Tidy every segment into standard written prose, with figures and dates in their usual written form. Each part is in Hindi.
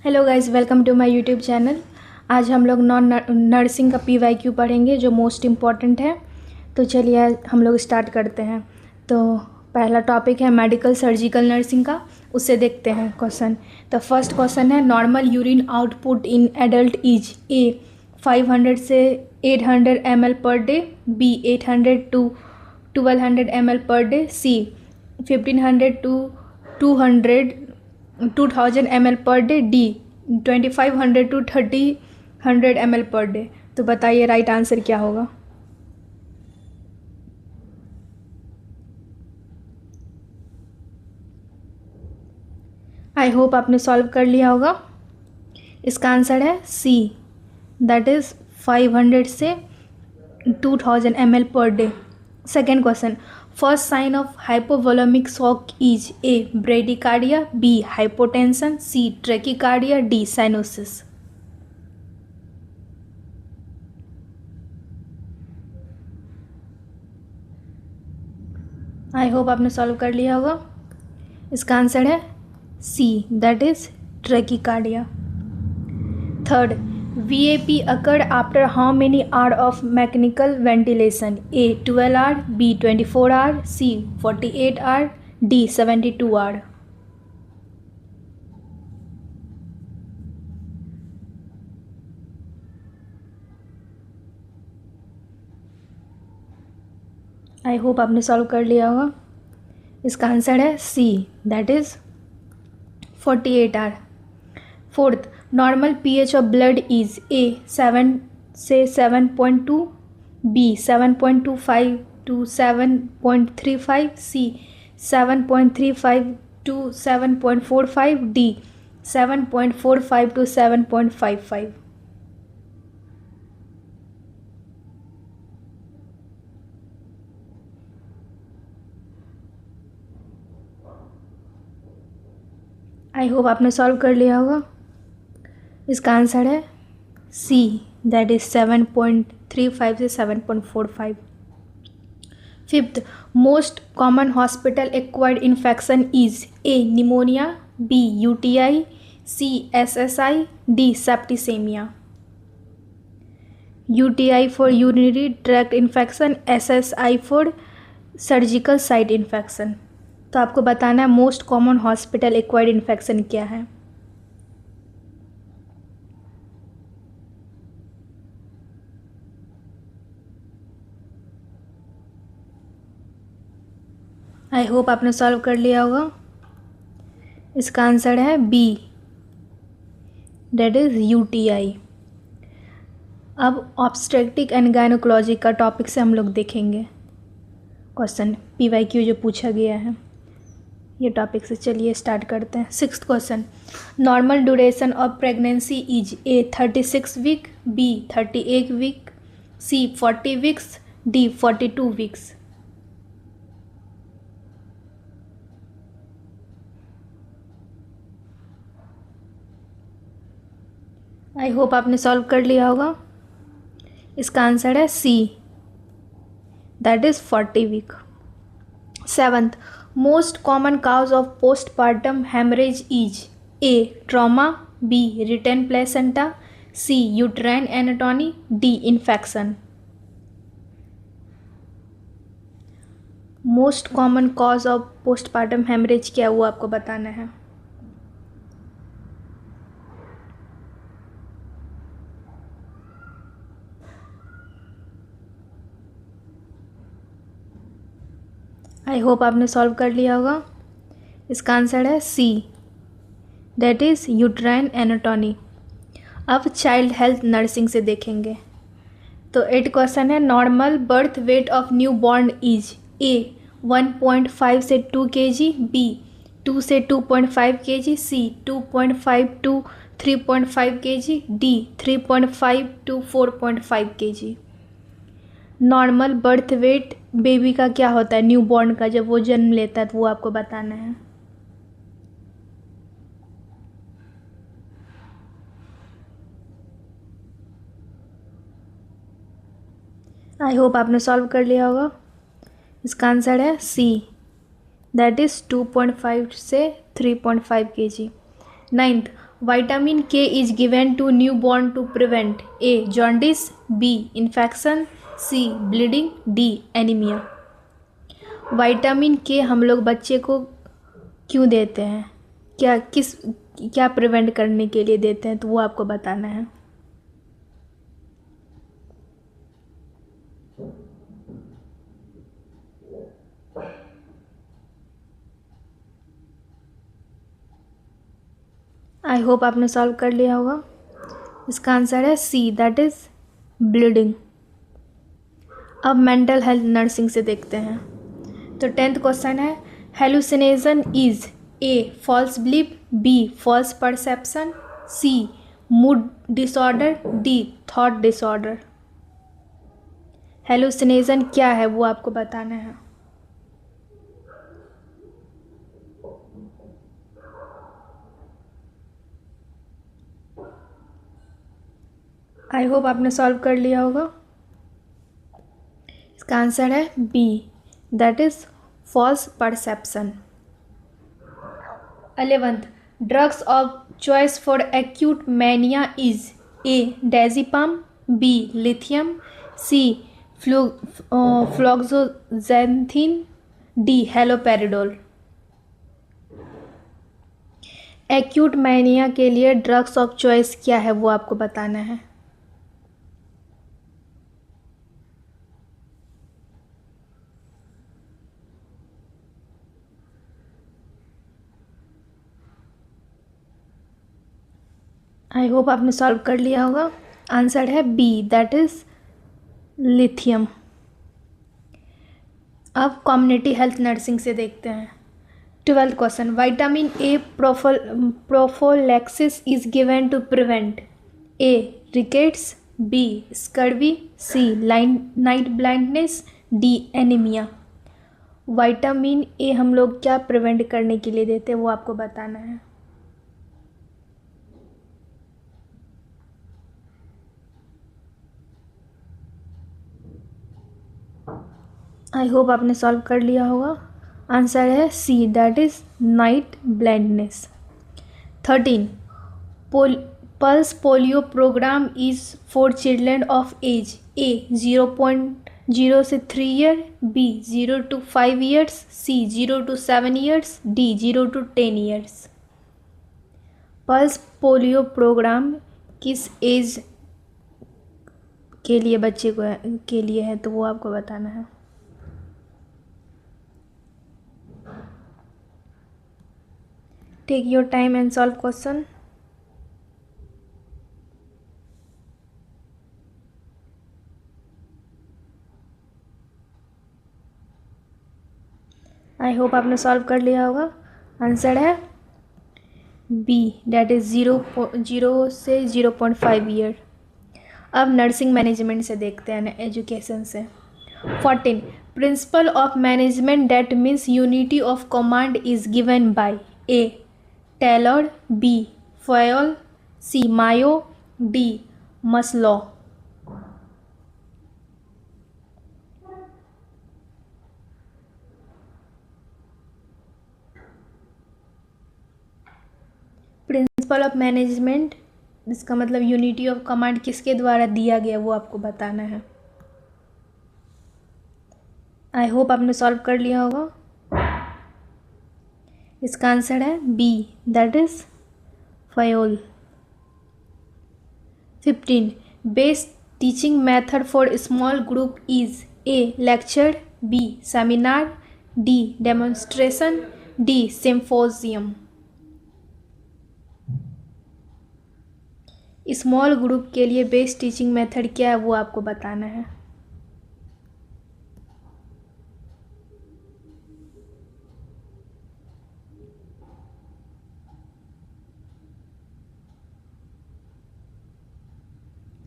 Hello guys, welcome to my YouTube channel. आज हम लोग नॉन नर्सिंग का PYQ पढ़ेंगे जो मोस्ट इम्पॉर्टेंट है। तो चलिए हम लोग स्टार्ट करते हैं। तो पहला टॉपिक है मेडिकल सर्जिकल नर्सिंग का, उससे देखते हैं क्वेश्चन। तो फर्स्ट क्वेश्चन है normal urine output in adult is A 500 से 800 ml per day, B 800 to 1200 ml per day, C 1500 to 2000 ml per day, D 2500 to 3000 ml per day. तो बताइए राइट आंसर क्या होगा। आई होप आपने सॉल्व कर लिया होगा। इसका आंसर है सी, दैट इज़ 500 से 2000 ml per day. Second question, first sign of hypovolemic shock is A bradycardia, B hypotension, C tachycardia, D cyanosis. I hope आपने सॉल्व कर लिया होगा। इसका आंसर है C, that is tachycardia. Third, VAP occurred after how many hours of mechanical ventilation? A 12 hours, B 24 hours, C 48 hours, D 72 hours. I hope आपने सॉल्व कर लिया होगा। इसका आंसर है C, that is 48 hour. Fourth, normal pH of blood is A 7 से 7.2, B 7.25 to 7.35, C 7.35 to 7.45, D 7.45 to 7.55। I hope आपने सॉल्व कर लिया होगा। इसका आंसर है सी, दैट इज 7.35 से 7.45। Fifth, most common hospital acquired infection is A pneumonia, B UTI, C SSI, D septicaemia. UTI for urinary tract infection, SSI for surgical site infection. तो आपको बताना है most common hospital acquired infection क्या है। आई होप आपने सॉल्व कर लिया होगा। इसका आंसर है बी, दैट इज UTI। अब ऑब्स्टेट्रिक एंड गायनोकोलॉजी का टॉपिक से हम लोग देखेंगे क्वेश्चन PYQ जो पूछा गया है ये टॉपिक से। चलिए स्टार्ट करते हैं। Sixth question, normal duration of pregnancy is A 36 week, B 38 week, C 40 weeks, D 42 weeks. I hope आपने सॉल्व कर लिया होगा। इसका आंसर है C, that is 40 week. Seventh, most common cause of postpartum haemorrhage is A trauma, B retained placenta, C uterine anatomy, D infection. Most common cause of postpartum haemorrhage क्या हुआ आपको बताना है। आई होप आपने सॉल्व कर लिया होगा। इसका आंसर है C, that is uterine anatomy. अब चाइल्ड हेल्थ नर्सिंग से देखेंगे। तो 8 क्वेश्चन है, normal birth weight of newborn is A 1.5 से 2 kg, बी 2 से 2.5 kg, C 2.5 to 3.5 kg, D 3.5 to 4.5 kg। Normal birth weight baby का क्या होता है, न्यू बॉर्न का, जब वो जन्म लेता है तो वो आपको बताना है। आई होप आपने सॉल्व कर लिया होगा। इसका आंसर है सी, दैट इज़ 2.5 से 3.5 kg। Ninth, vitamin K is given to newborn to prevent A jaundice, B infection, C bleeding, D anaemia. Vitamin K हम लोग बच्चे को क्यों देते हैं, क्या प्रिवेंट करने के लिए देते हैं, तो वो आपको बताना है। आई होप आपने सॉल्व कर लिया होगा। इसका आंसर है सी, दैट इज ब्लीडिंग। अब मेंटल हेल्थ नर्सिंग से देखते हैं। तो 10th क्वेश्चन है, hallucination is A false belief, B false perception, C mood disorder, D thought disorder. Hallucination क्या है वो आपको बताना है। आई होप आपने सॉल्व कर लिया होगा। इसका आंसर है B, that is false perception. 11th, drugs of choice for acute mania is A diazepam, B lithium, C फ्लोक्सोजेंथिन, डी हेलोपेरिडोल। एक्यूट मैनिया के लिए ड्रग्स ऑफ चॉइस क्या है वो आपको बताना है। आई होप आपने सॉल्व कर लिया होगा। आंसर है बी, दैट इज लिथियम। अब कम्युनिटी हेल्थ नर्सिंग से देखते हैं। 12th question, vitamin A prophylaxis is given to prevent A rickets, B scurvy, C night blindness, D anaemia. Vitamin A हम लोग क्या प्रिवेंट करने के लिए देते हैं वो आपको बताना है। आई होप आपने सॉल्व कर लिया होगा। आंसर है C, that is night blindness. 13, pulse polio programme is for children of age A 0.0 से 3 year, B 0 to 5 years, C 0 to 7 years, D 0 to 10 years. Pulse polio programme किस एज के लिए बच्चे के लिए है, तो वो आपको बताना है। Take your time and solve question. I hope आपने सॉल्व कर लिया होगा। आंसर है बी, डेट इज 0 से 0.5 ईयर। अब नर्सिंग मैनेजमेंट से देखते हैं, एजुकेशन से। 14, principle of management that means unity of command is given by A Taylor, B Fayol, C Mayo, D Maslow. Principle of management, इसका मतलब यूनिटी ऑफ कमांड किसके द्वारा दिया गया वो आपको बताना है। आई होप आपने सॉल्व कर लिया होगा। इसका आंसर है बी, दैट इज फयोल। 15, best teaching method for small group is A lecture, B seminar, D demonstration, D symposium. Small group के लिए बेस्ट टीचिंग मेथड क्या है वो आपको बताना है।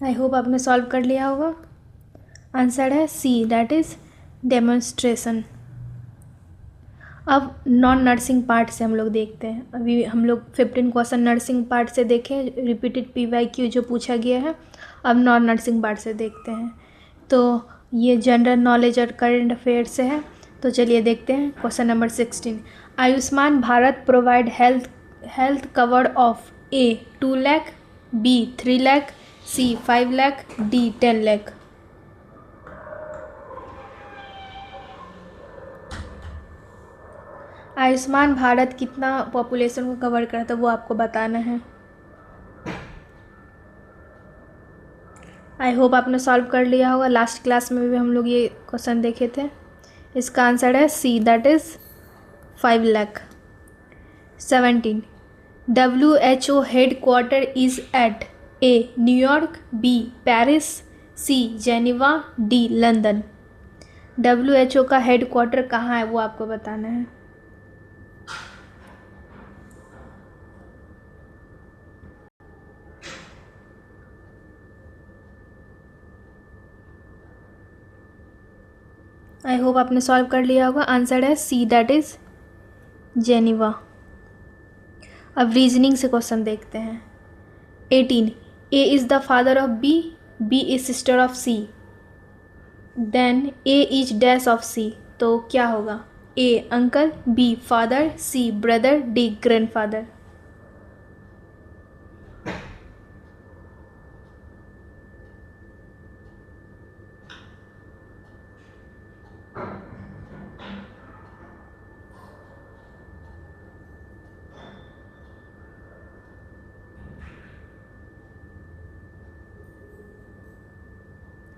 आई होप आपने सॉल्व कर लिया होगा। आंसर है सी, दैट इज डेमोन्स्ट्रेशन। अब नॉन नर्सिंग पार्ट से हम लोग देखते हैं। अभी हम लोग 15 क्वेश्चन नर्सिंग पार्ट से देखें, रिपीटेड PYQ जो पूछा गया है। अब नॉन नर्सिंग पार्ट से देखते हैं। तो ये जनरल नॉलेज और करंट अफेयर से है। तो चलिए देखते हैं question number 16। Ayushman Bharat provide health cover of A 2 lakh, B 3 lakh, C 5 lakh, D 10 lakh. Ayushman Bharat कितना पॉपुलेशन को कवर करता है वो आपको बताना है। आई होप आपने सॉल्व कर लिया होगा। लास्ट क्लास में भी हम लोग ये क्वेश्चन देखे थे। इसका आंसर है C, that is 5 lakh. 17 WHO head quarter is eight A New York, B Paris, C Geneva, D London. WHO का हेड क्वार्टर कहाँ है वो आपको बताना है। आई होप आपने सॉल्व कर लिया होगा। आंसर है सी, दैट इज़ जेनेवा। अब रीजनिंग से क्वेश्चन देखते हैं। 18 A is the father of B, B is sister of C, then A is dash of C. तो क्या होगा? A uncle, B father, C brother, D grandfather.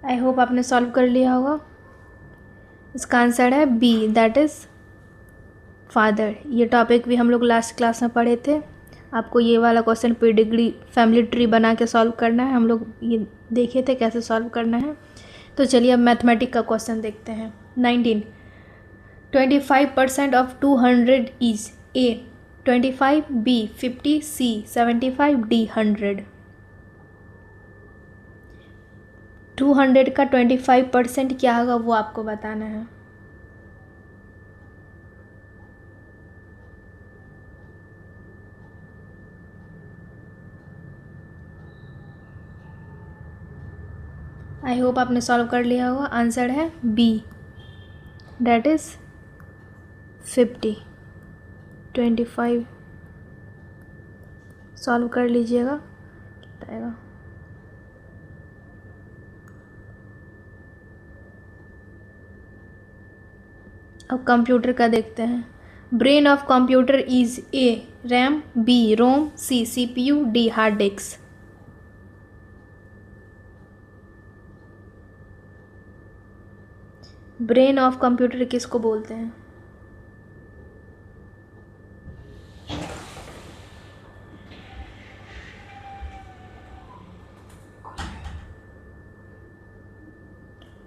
I hope आपने सॉल्व कर लिया होगा। इसका आंसर है बी, दैट इज़ फादर। ये टॉपिक भी हम लोग लास्ट क्लास में पढ़े थे। आपको ये वाला क्वेश्चन पेडिग्री फैमिली ट्री बना के सॉल्व करना है। हम लोग ये देखे थे कैसे सॉल्व करना है। तो चलिए अब मैथमेटिक का क्वेश्चन देखते हैं। 19 25% of 200 is A 25, B 50, C 75, D 100। 200 का 25% क्या होगा वो आपको बताना है। आई होप आपने सॉल्व कर लिया होगा। आंसर है बी, डेट इज़ 50। 25 सॉल्व कर लीजिएगा, कितना आएगा। अब कंप्यूटर का देखते हैं। Brain of computer is A RAM, B ROM, C CPU, D hard disk. Brain of computer किसको बोलते हैं?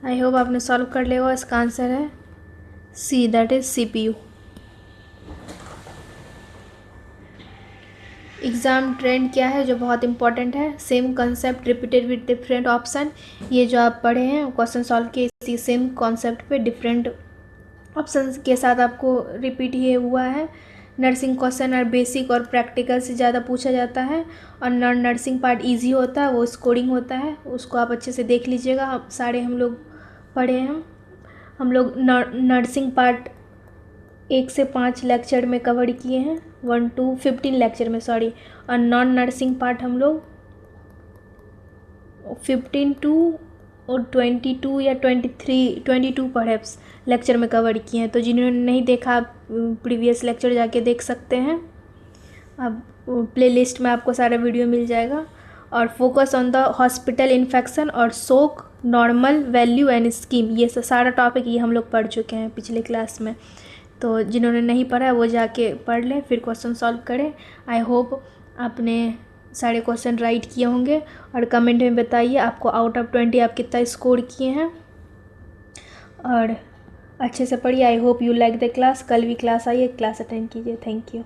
आई होप आपने सॉल्व कर लिया होगा। इसका आंसर है C, that is CPU। Exam trend क्या है जो बहुत इंपॉर्टेंट है? Same concept repeated with different option. ये जो आप पढ़े हैं क्वेश्चन सॉल्व के इसी सेम कॉन्सेप्ट पे डिफरेंट ऑप्शन के साथ आपको रिपीट ये हुआ है। नर्सिंग क्वेश्चन और बेसिक और प्रैक्टिकल से ज़्यादा पूछा जाता है और नॉन नर्सिंग पार्ट इजी होता है, वो स्कोरिंग होता है, उसको आप अच्छे से देख लीजिएगा। आप सारे हम लोग पढ़े हैं। हम लोग नर्सिंग पार्ट 1 से 5 लेक्चर में कवर किए हैं, 1 to 15 लेक्चर में, सॉरी। और नॉन नर्सिंग पार्ट हम लोग 15 to 22 या 22 पढ़े लेक्चर में कवर किए हैं। तो जिन्होंने नहीं देखा आप प्रीवियस लेक्चर जाके देख सकते हैं। अब प्लेलिस्ट में आपको सारा वीडियो मिल जाएगा। और focus on the hospital infection और शोक, नॉर्मल वैल्यू एंड स्कीम, ये सारा टॉपिक ये हम लोग पढ़ चुके हैं पिछले क्लास में। तो जिन्होंने नहीं पढ़ा वो जाके पढ़ लें, फिर क्वेश्चन सॉल्व करें। आई होप आपने सारे क्वेश्चन राइट किए होंगे और कमेंट में बताइए आपको आउट ऑफ 20 आप कितना स्कोर किए हैं। और अच्छे से पढ़िए। I hope you like the class. कल भी क्लास आई है, क्लास अटेंड कीजिए। Thank you.